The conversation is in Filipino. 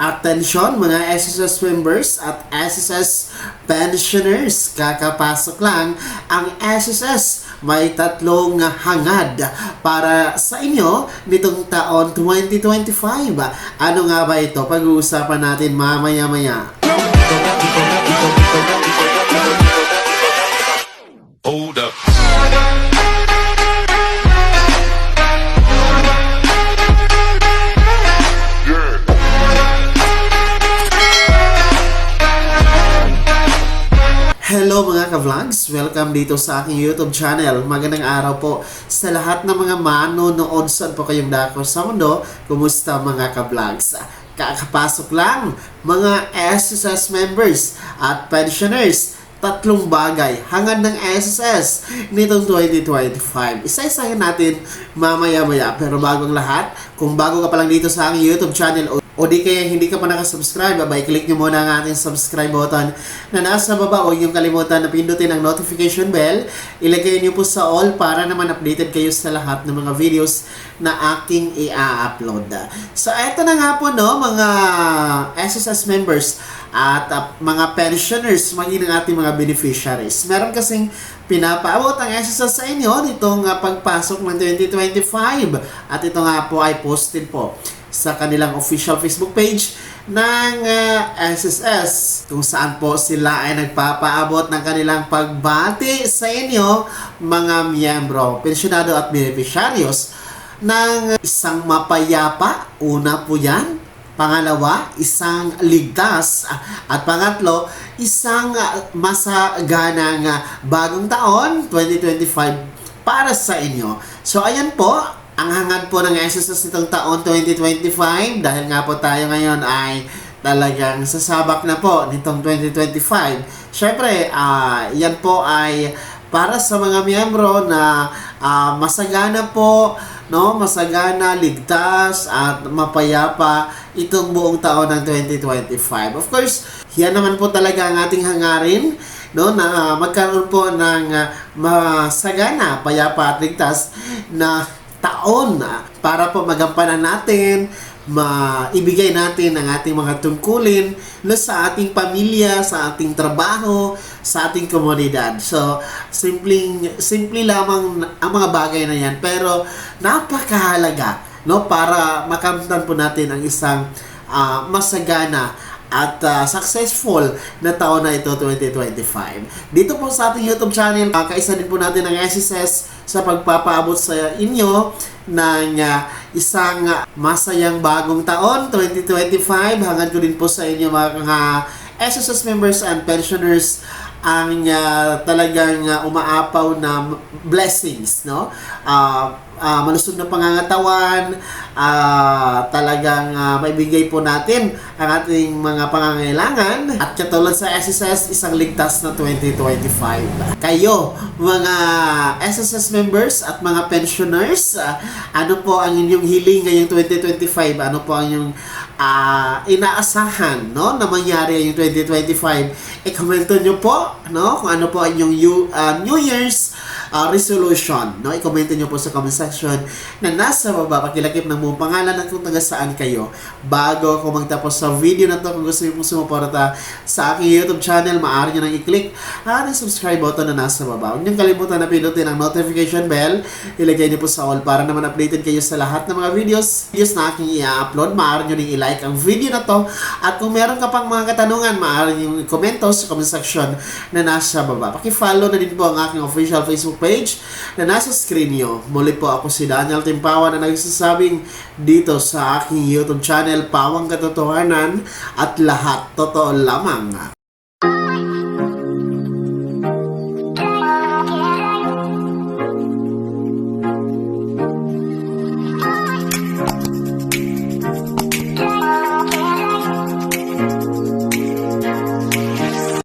Attention mga SSS members at SSS pensioners, kakapasok lang ang SSS may tatlong hangad para sa inyo nitong taon 2025. Ano nga ba ito? Pag-uusapan natin mamaya-maya. Hold up. Hello mga ka-vlogs! Welcome dito sa aking YouTube channel. Magandang araw po sa lahat ng mga manonood saan po kayong dako sa mundo. Kumusta mga ka-vlogs? Kakapasok lang mga SSS members at pensioners. Tatlong bagay hangad ng SSS nitong 2025. Isa-isahin natin mamaya-maya. Pero bagong lahat, kung bago ka pa lang dito sa aking YouTube channel o di kaya hindi ka pa nakasubscribe, i-click nyo muna ang ating subscribe button na nasa baba. Huwag niyong kalimutan na pindutin ang notification bell. Ilagay niyo po sa all para naman updated kayo sa lahat ng mga videos na aking i-upload. So, eto na nga po no, mga SSS members at mga pensioners, maging ng ating mga beneficiaries. Meron kasing pinapaabot ang SSS sa inyo nitong pagpasok ng 2025 at ito nga po ay posted po sa kanilang official Facebook page ng SSS kung saan po sila ay nagpapaabot ng kanilang pagbati sa inyo mga miyembro, pensyonado at beneficiaryos ng isang mapayapa. Una po yan. Pangalawa, isang ligtas. At pangatlo, isang masaganang bagong taon 2025 para sa inyo. So ayan po ang hangad po ng SSS nitong taon 2025, dahil nga po tayo ngayon ay talagang sasabak na po nitong 2025. Syempre, yan po ay para sa mga miyembro na masagana po, no? Masagana, ligtas at mapayapa itong buong taon ng 2025. Of course, yan naman po talaga ang ating hangarin, no, na magkaroon po ng masagana, payapa at ligtas na taon para po magampanan natin, maibigay natin ang ating mga tungkulin no, sa ating pamilya, sa ating trabaho, sa ating komunidad. So, simple lamang ang mga bagay na yan, pero napakahalaga no, para makamtan po natin ang isang masagana at successful na taon na ito 2025. Dito po sa ating YouTube channel, kaisa din po natin ang SSS sa pagpapaabot sa inyo ng isang masayang bagong taon 2025. Hangad ko din po sa inyo mga SSS members and pensioners ang talagang umaapaw na blessings, no? Malusog na pangangatawan, talagang maibigay po natin ang ating mga pangangailangan at katulad sa SSS, isang ligtas na 2025. Kayo, mga SSS members at mga pensioners, ano po ang inyong hiling ngayong 2025? Ano po ang inyong inaasahan, no, na mangyari yung 2025? I-komento nyo po, no, kung ano po ang inyong New Year's resolution, no? I-comment nyo po sa comment section na nasa baba. Pakilakip ng buong pangalan at kung taga saan kayo. Bago ako magtapos sa video na to, kung gusto nyo pong sumuporta sa aking YouTube channel, maaari nyo nang i-click ang subscribe button na nasa baba. Huwag nyo kalimutan na pinutin ang notification bell. Ilagay nyo po sa all para naman updated kayo sa lahat ng mga videos na aking i-upload. Maaari nyo rin i-like ang video na to. At kung meron ka pang mga katanungan, maaari nyo i-komento sa comment section na nasa baba. Paki-follow na din po ang aking official Facebook page na nasa screen nyo. Muli po ako si Daniel Timpawan na nagsasabing dito sa aking YouTube channel, Pawang Katotohanan at lahat totoo lamang.